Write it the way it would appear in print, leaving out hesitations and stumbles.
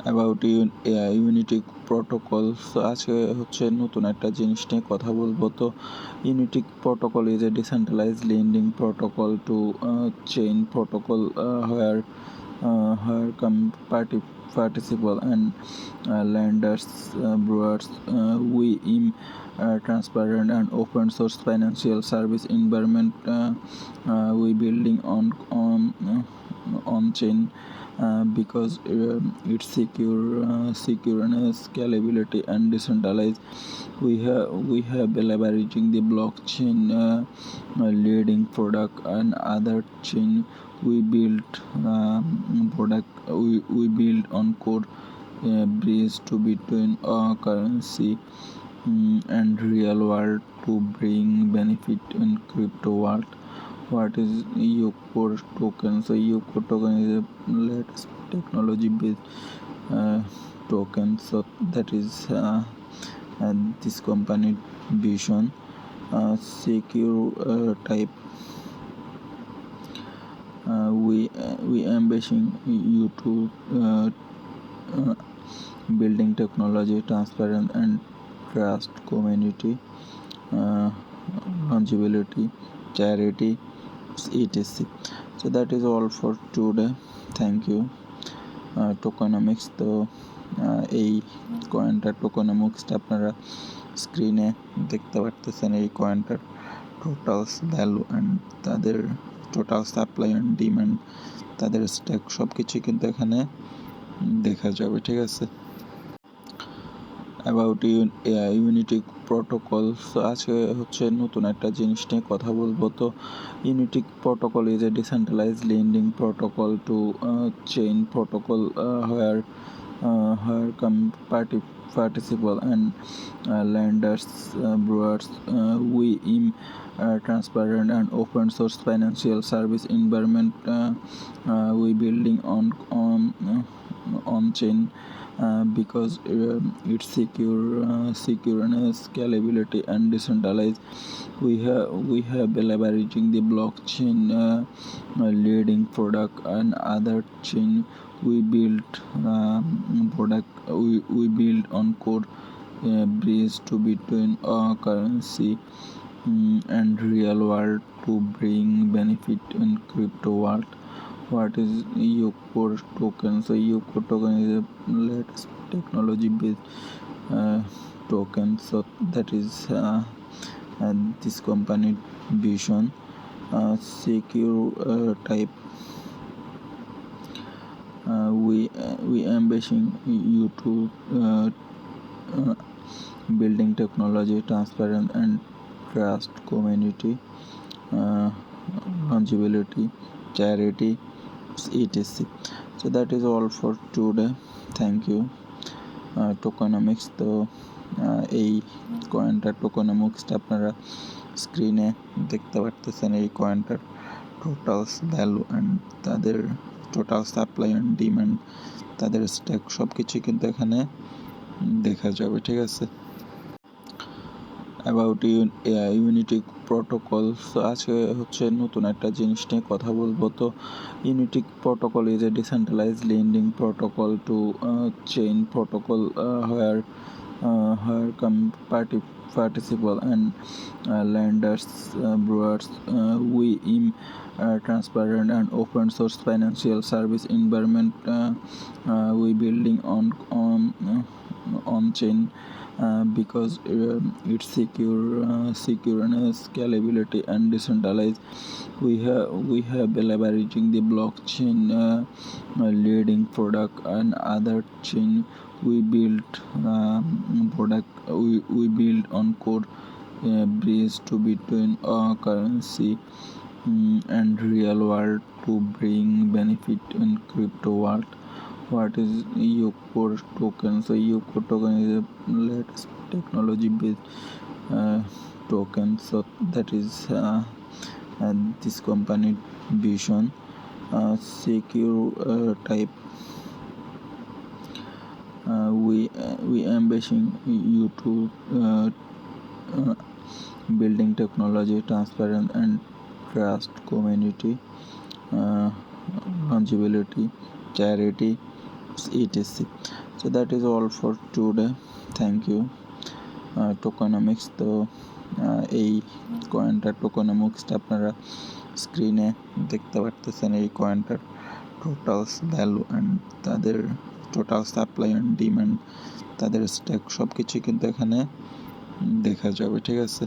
About unity protocol. So আজকে হচ্ছে নতুন একটা জিনিস নিয়ে কথা বলবো। তো Unity protocol is a decentralised lending protocol to chain protocol where participants and lenders, brewers, we aim transparent and open source financial service environment. We building on chain because it's secure and scalability and decentralized. We have leveraging the blockchain leading product and other chain. We built we build on code bridge to between currency and real world to bring benefit in crypto world. What is Yoko token? So Yoko token is a latest technology based token. So that is this company vision. Secure type. We ambition you to building technology transparent and trust community longevity charity etc. So that is all for today. Thank you. টোকোনমিক্স। তো এই কয়েনটার টোকোনমিক্সটা আপনারা স্ক্রিনে দেখতে পারতেছেন। এই কয়েনটার totals value and তাদের total supply and demand, তাদের stack সব কিছুই কিন্তু এখানে দেখা যাবে। ঠিক আছে। About unity protocol. সো আজকে হচ্ছে নতুন একটা জিনিস নিয়ে কথা বলবো। তো Unity protocol is a decentralised lending protocol to chain protocol where participants and lenders, brewers, we aim transparent and open source financial service environment. We building on chain because it's secure and scalability and decentralized. We have leveraging the blockchain leading product and other chain. We built we build on code bridge to between currency and real world to bring benefit in crypto world. What is Yoko token? So Yoko token is a latest technology based token. So that is this company vision. Secure type. We ambition you to building technology transparent and trust community longevity charity etc. So that is all for today. Thank you. টোকোনমিক্স। তো এই কয়েনটার টোকোনমিক্সটা আপনারা স্ক্রিনে দেখতে পারতেছেন। এই কয়েনটার totals value and তাদের total supply and demand, তাদের stack সব কিছুই কিন্তু এখানে দেখা যাবে। ঠিক আছে। About unity protocol. সো আজকে হচ্ছে নতুন একটা জিনিস নিয়ে কথা বলবো। তো Unity protocol is a decentralised lending protocol to chain protocol where participants and lenders, brewers, we aim transparent and open source financial service environment. We building on chain because it's secure and scalability and decentralized. We have leveraging the blockchain leading product and other chain. We built we build on code bridge to between currency and real world to bring benefit in crypto world. What is Yoko token? So Yoko token is a latest technology based token. So that is this company vision. Secure type. We ambition you to building technology transparent and trust community longevity charity etc. So that is all for today. Thank you. টোকেনমিক্স তো এই কয়েনটার টোকেনমিক্সটা আপনারা স্ক্রিনে দেখতে পারতেছেন। এই কয়েনটার totals value and তাদের total supply and demand, তাদের stack সব কিছুই কিন্তু এখানে দেখা যাবে, ঠিক আছে।